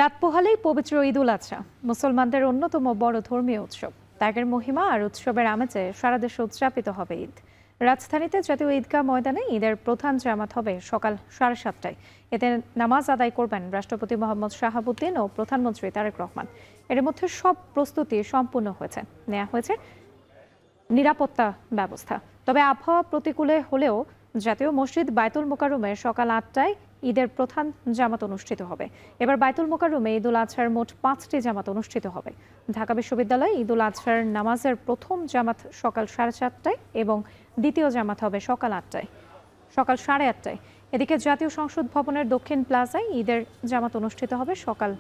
রাত পোহালেই পবিত্র ঈদ উল আজহা মুসলমানদের অন্যতম বড় ধর্মীয় উৎসব। ত্যাগের মহিমা আর উৎসবের আমেজে সারা দেশে উদযাপিত হবে ঈদ। রাজধানীতে জাতীয় ঈদগাহ ময়দানে ঈদের প্রধান জামাত হবে সকাল 7:30টায়। এতে নামাজ আদায় করবেন রাষ্ট্রপতি মোহাম্মদ শাহাবুদ্দিন ও প্রধানমন্ত্রী তারেক রহমান। এর মধ্যে সব প্রস্তুতি সম্পূর্ণ হয়েছে, নেওয়া হয়েছে নিরাপত্তা ব্যবস্থা। তবে আবহাওয়া প্রতিকূলে হলেও জাতীয় মসজিদ বায়তুল মোকাররমে সকাল 8টায় ঈদের প্রধান জামাত অনুষ্ঠিত হবে। এবার বায়তুল মোকাররমে ঈদ উল আজহার মোট 5টি জামাত অনুষ্ঠিত হবে। ঢাকা বিশ্ববিদ্যালয়ে ঈদ উল আজহার নামাজের প্রথম জামাত সকাল 7:30টায় এবং দ্বিতীয় জামাত হবে সকাল 8টায়। এদিকে জাতীয় সংসদ ভবনের দক্ষিণ প্লাজায় ঈদের জামাত অনুষ্ঠিত হবে সকাল